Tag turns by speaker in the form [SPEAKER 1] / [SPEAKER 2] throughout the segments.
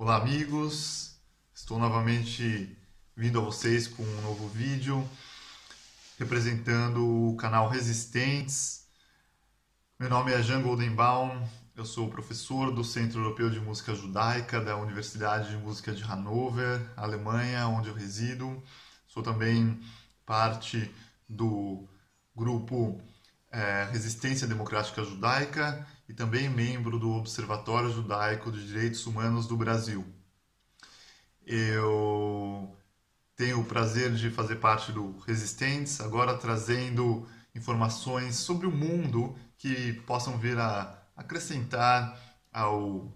[SPEAKER 1] Olá, amigos! Estou novamente vindo a vocês com um novo vídeo representando o canal Resistentes. Meu nome é Jean Goldenbaum, eu sou professor do Centro Europeu de Música Judaica da Universidade de Música de Hannover, Alemanha, onde eu resido. Sou também parte do grupo Resistência Democrática Judaica e também membro do Observatório Judaico de Direitos Humanos do Brasil. Eu tenho o prazer de fazer parte do Resistentes, agora trazendo informações sobre o mundo que possam vir a acrescentar ao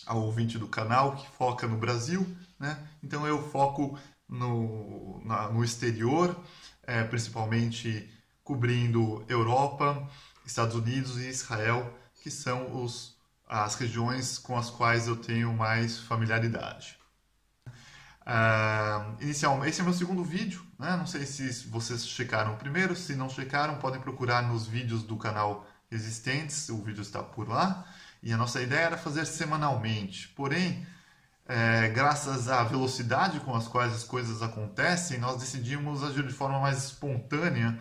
[SPEAKER 1] ouvinte do canal, que foca no Brasil, né? Então eu foco no exterior, principalmente cobrindo Europa, Estados Unidos e Israel, que são as regiões com as quais eu tenho mais familiaridade. Inicialmente, esse é meu segundo vídeo, né? Não sei se vocês checaram o primeiro, se não checaram, podem procurar nos vídeos do canal Resistentes, o vídeo está por lá. E a nossa ideia era fazer semanalmente, porém, graças à velocidade com as quais as coisas acontecem, nós decidimos agir de forma mais espontânea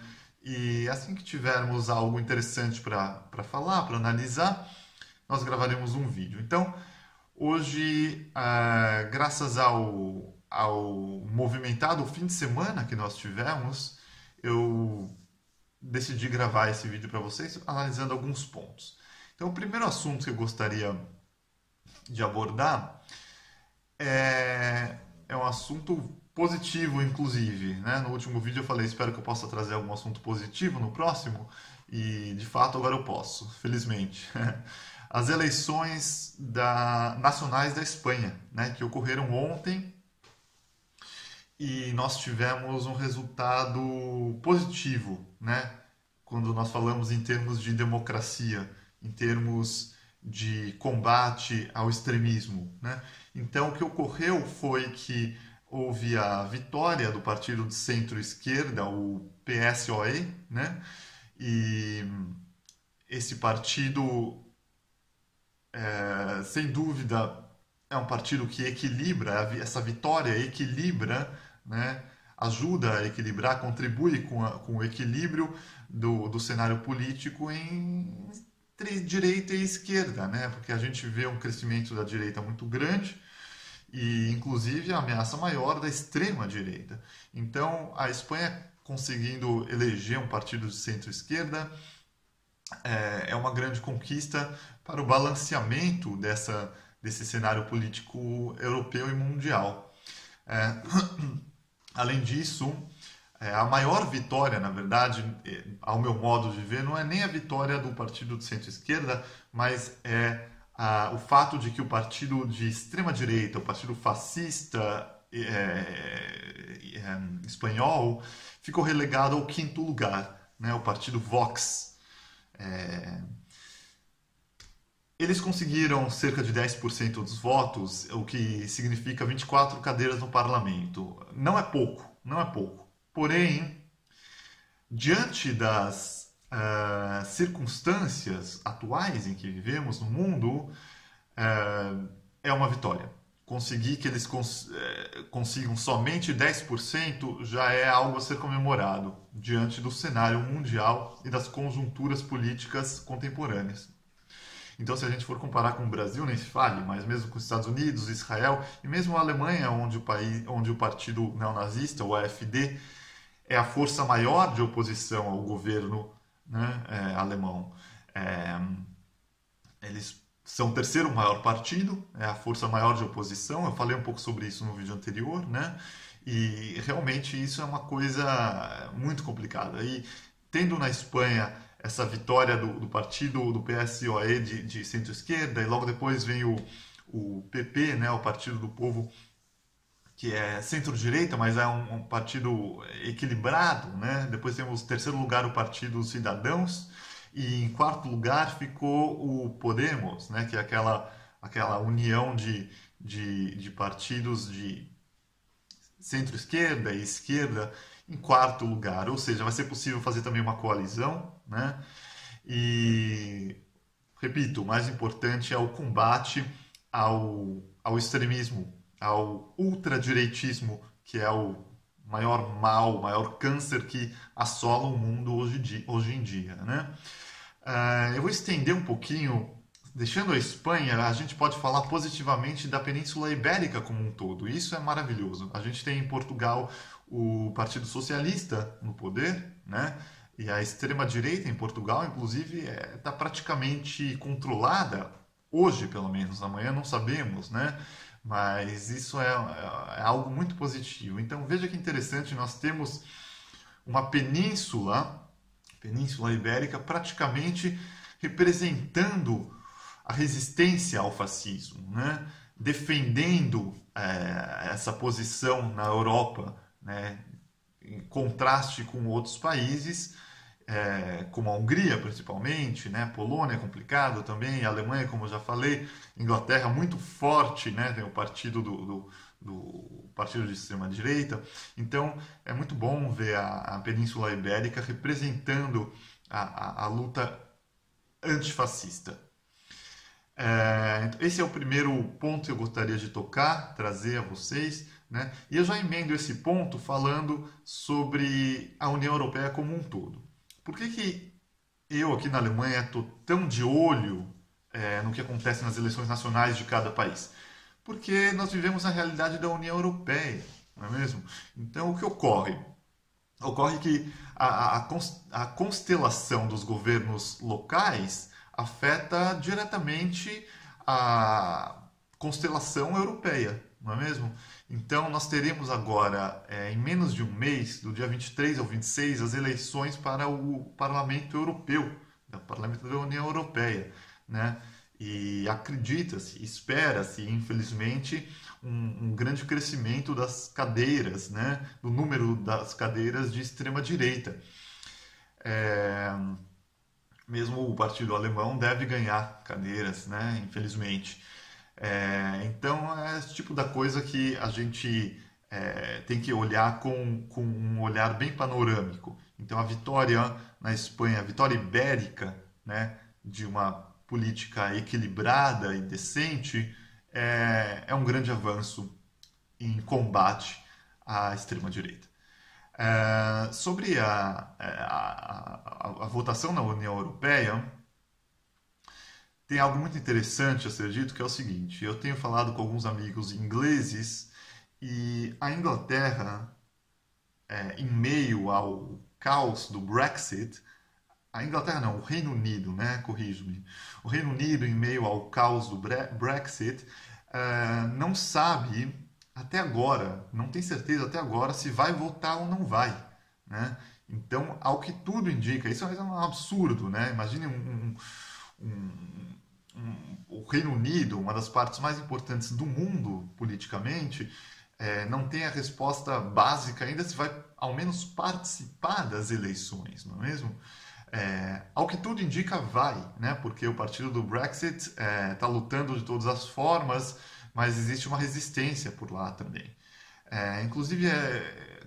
[SPEAKER 1] e assim que tivermos algo interessante para falar, para analisar, nós gravaremos um vídeo. Então, hoje, graças ao movimentado fim de semana que nós tivemos, eu decidi gravar esse vídeo para vocês, analisando alguns pontos. Então, o primeiro assunto que eu gostaria de abordar é um assunto positivo, inclusive, né? No último vídeo eu falei, espero que eu possa trazer algum assunto positivo no próximo, e de fato agora eu posso, felizmente. As eleições nacionais da Espanha, né, que ocorreram ontem, e nós tivemos um resultado positivo, né, quando nós falamos em termos de democracia, em termos de combate ao extremismo, né? Então, o que ocorreu foi que houve a vitória do partido de centro-esquerda, o PSOE, né? E esse partido, sem dúvida, é um partido que equilibra, essa vitória equilibra, né? Ajuda a equilibrar, contribui com o equilíbrio do cenário político entre direita e esquerda, né? Porque a gente vê um crescimento da direita muito grande e, inclusive, a ameaça maior da extrema-direita. Então, a Espanha conseguindo eleger um partido de centro-esquerda é uma grande conquista para o balanceamento desse cenário político europeu e mundial. Além disso, a maior vitória, na verdade, ao meu modo de ver, não é nem a vitória do partido de centro-esquerda, mas é o fato de que o partido de extrema-direita, o partido fascista espanhol, ficou relegado ao quinto lugar, né, o partido Vox. Eles conseguiram cerca de 10% dos votos, o que significa 24 cadeiras no parlamento. Não é pouco, não é pouco. Porém, diante das circunstâncias atuais em que vivemos no mundo, é uma vitória. Conseguir que eles consigam somente 10% já é algo a ser comemorado diante do cenário mundial e das conjunturas políticas contemporâneas. Então, se a gente for comparar com o Brasil, nem se fale, mas mesmo com os Estados Unidos, Israel e mesmo a Alemanha, onde o partido neonazista, o AfD, é a força maior de oposição ao governo, né, alemão. Eles são o terceiro maior partido, é a força maior de oposição. Eu falei um pouco sobre isso no vídeo anterior, né? E realmente isso é uma coisa muito complicada. E tendo na Espanha essa vitória do partido do PSOE de centro-esquerda, e logo depois vem o PP, né, o Partido do Povo, que é centro-direita, mas é um partido equilibrado, né? Depois temos em terceiro lugar o Partido dos Cidadãos, e em quarto lugar ficou o Podemos, né, que é aquela união de partidos de centro-esquerda e esquerda em quarto lugar. Ou seja, vai ser possível fazer também uma coalizão, né? E, repito, o mais importante é o combate ao extremismo, ao ultradireitismo, que é o maior mal, o maior câncer que assola o mundo hoje em dia, né? Eu vou estender um pouquinho, deixando a Espanha, a gente pode falar positivamente da Península Ibérica como um todo. Isso é maravilhoso. A gente tem em Portugal o Partido Socialista no poder, né? E a extrema-direita em Portugal, inclusive, está praticamente controlada, hoje pelo menos, amanhã não sabemos, né? Mas isso é algo muito positivo. Então veja que interessante, nós temos uma Península Ibérica, praticamente representando a resistência ao fascismo, né? Defendendo essa posição na Europa, né? Em contraste com outros países, como a Hungria principalmente, né? Polônia é complicado também, a Alemanha, como eu já falei, Inglaterra muito forte, né? Tem o partido do partido de extrema direita. Então é muito bom ver a Península Ibérica representando a luta antifascista. Esse é o primeiro ponto que eu gostaria de tocar, trazer a vocês, né? E eu já emendo esse ponto falando sobre a União Europeia como um todo. Por que eu aqui na Alemanha estou tão de olho no que acontece nas eleições nacionais de cada país? Porque nós vivemos a realidade da União Europeia, não é mesmo? Então o que ocorre? Ocorre que a constelação dos governos locais afeta diretamente a constelação europeia, não é mesmo? Então, nós teremos agora, em menos de um mês, do dia 23 ao 26, as eleições para o Parlamento Europeu, o Parlamento da União Europeia, né? E acredita-se, espera-se, infelizmente, um grande crescimento das cadeiras, né? Do número das cadeiras de extrema-direita. Mesmo o partido alemão deve ganhar cadeiras, né? Infelizmente. Então, é esse tipo da coisa que a gente tem que olhar com um olhar bem panorâmico. Então, a vitória na Espanha, a vitória ibérica, né, de uma política equilibrada e decente, é um grande avanço em combate à extrema-direita. Sobre a votação na União Europeia, tem algo muito interessante a ser dito, que é o seguinte: eu tenho falado com alguns amigos ingleses e a Inglaterra, em meio ao caos do Brexit, a Inglaterra não, o Reino Unido, né? Corrijo-me. O Reino Unido, em meio ao caos do Brexit, não sabe até agora, não tem certeza até agora se vai votar ou não vai, né? Então, ao que tudo indica, isso é um absurdo, né? Imagine o Reino Unido, uma das partes mais importantes do mundo politicamente, não tem a resposta básica ainda se vai ao menos participar das eleições, não é mesmo? Ao que tudo indica, vai, né? Porque o partido do Brexit está lutando de todas as formas, mas existe uma resistência por lá também. Inclusive,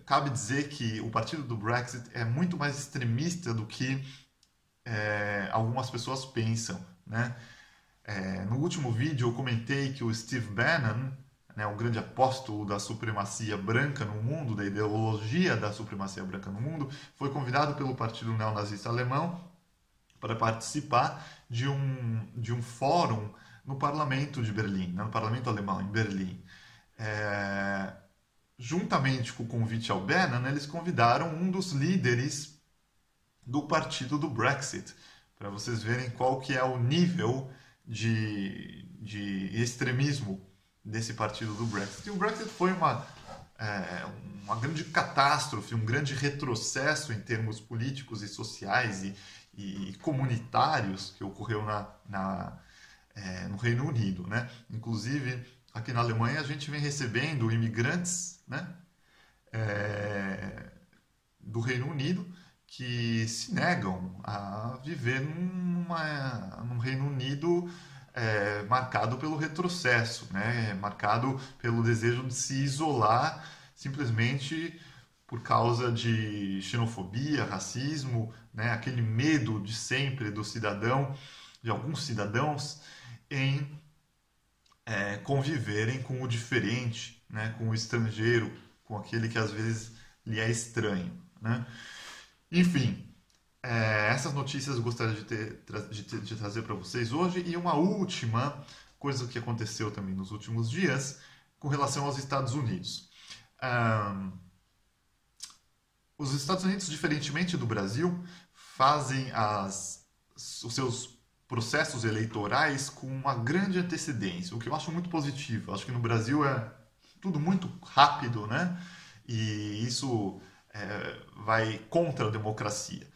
[SPEAKER 1] cabe dizer que o partido do Brexit é muito mais extremista do que algumas pessoas pensam, né? No último vídeo eu comentei que o Steve Bannon, né, o grande apóstolo da supremacia branca no mundo, da ideologia da supremacia branca no mundo, foi convidado pelo Partido Neonazista Alemão para participar de um fórum no Parlamento de Berlim, né, no Parlamento Alemão, em Berlim. Juntamente com o convite ao Bannon, eles convidaram um dos líderes do partido do Brexit, para vocês verem qual que é o nível de extremismo desse partido do Brexit. E o Brexit foi uma grande catástrofe, um grande retrocesso em termos políticos e sociais e comunitários que ocorreu no Reino Unido, né? Inclusive, aqui na Alemanha, a gente vem recebendo imigrantes, né, do Reino Unido que se negam a viver num Reino Unido marcado pelo retrocesso, né? Marcado pelo desejo de se isolar simplesmente por causa de xenofobia, racismo, né? Aquele medo de sempre do cidadão, de alguns cidadãos, em conviverem com o diferente, né, com o estrangeiro, com aquele que às vezes lhe é estranho, né? Enfim, essas notícias eu gostaria de trazer para vocês hoje. E uma última coisa que aconteceu também nos últimos dias com relação aos Estados Unidos. Os Estados Unidos, diferentemente do Brasil, fazem os seus processos eleitorais com uma grande antecedência, o que eu acho muito positivo. Eu acho que no Brasil é tudo muito rápido, né? E isso vai contra a democracia.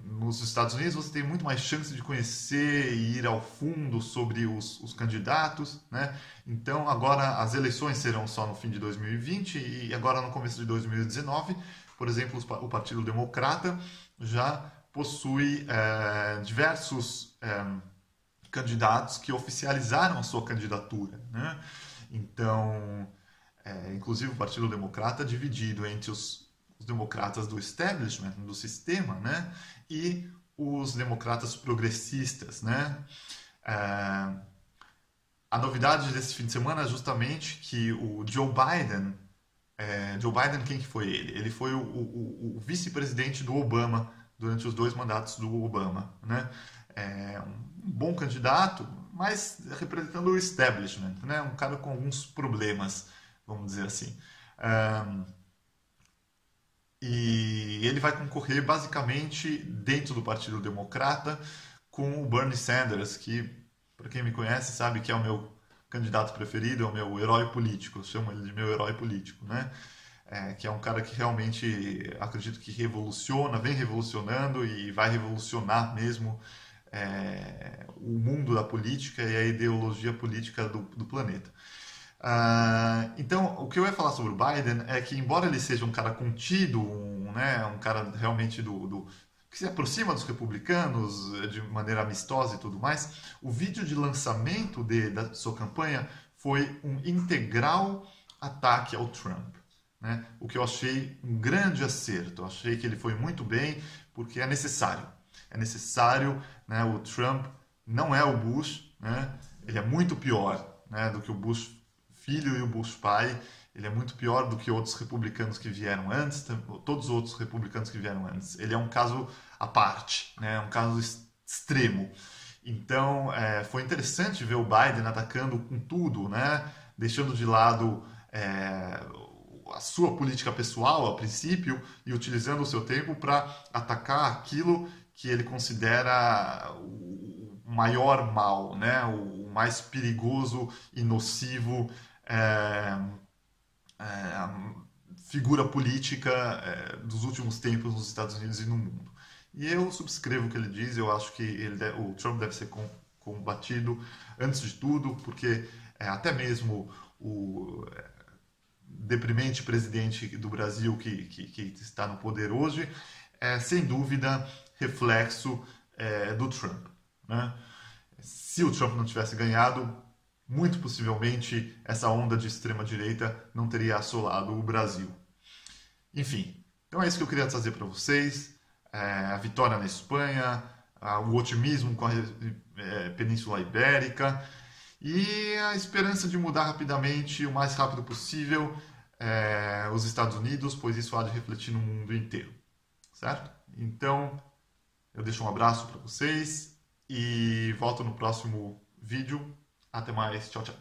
[SPEAKER 1] Nos Estados Unidos você tem muito mais chance de conhecer e ir ao fundo sobre os candidatos, né? Então agora as eleições serão só no fim de 2020 e agora no começo de 2019, por exemplo, o Partido Democrata já possui diversos candidatos que oficializaram a sua candidatura, né? Então, inclusive o Partido Democrata é dividido entre os democratas do establishment, do sistema, né? E os democratas progressistas, né? A novidade desse fim de semana é justamente que o Joe Biden, quem que foi ele? Ele foi o vice-presidente do Obama durante os 2 mandatos do Obama, né? Um bom candidato, mas representando o establishment, né? Um cara com alguns problemas, vamos dizer assim. E ele vai concorrer basicamente dentro do Partido Democrata com o Bernie Sanders, que, para quem me conhece, sabe que é o meu candidato preferido, é o meu herói político, eu chamo ele de meu herói político, né? Que é um cara que realmente acredito que revoluciona, vem revolucionando e vai revolucionar mesmo o mundo da política e a ideologia política do planeta. Então, o que eu ia falar sobre o Biden é que, embora ele seja um cara contido, um cara realmente que se aproxima dos republicanos de maneira amistosa e tudo mais, o vídeo de lançamento da sua campanha foi um integral ataque ao Trump, né? O que eu achei um grande acerto. Eu achei que ele foi muito bem, porque é necessário. É necessário, né? O Trump não é o Bush, né? Ele é muito pior, né, do que o Bush filho e o Bush pai. Ele é muito pior do que outros republicanos que vieram antes, todos os outros republicanos que vieram antes. Ele é um caso à parte, né? Um caso extremo. Então, foi interessante ver o Biden atacando com tudo, né? Deixando de lado a sua política pessoal, a princípio, e utilizando o seu tempo para atacar aquilo que ele considera o maior mal, né? O mais perigoso e nocivo figura política dos últimos tempos nos Estados Unidos e no mundo. E eu subscrevo o que ele diz. Eu acho que o Trump deve ser combatido antes de tudo, porque até mesmo o deprimente presidente do Brasil que está no poder hoje é, sem dúvida, reflexo do Trump, né? Se o Trump não tivesse ganhado, muito possivelmente essa onda de extrema-direita não teria assolado o Brasil. Enfim, então é isso que eu queria trazer para vocês. A vitória na Espanha, o otimismo com a Península Ibérica e a esperança de mudar rapidamente, o mais rápido possível, os Estados Unidos, pois isso há de refletir no mundo inteiro, certo? Então, eu deixo um abraço para vocês e volto no próximo vídeo. Até mais, tchau, tchau.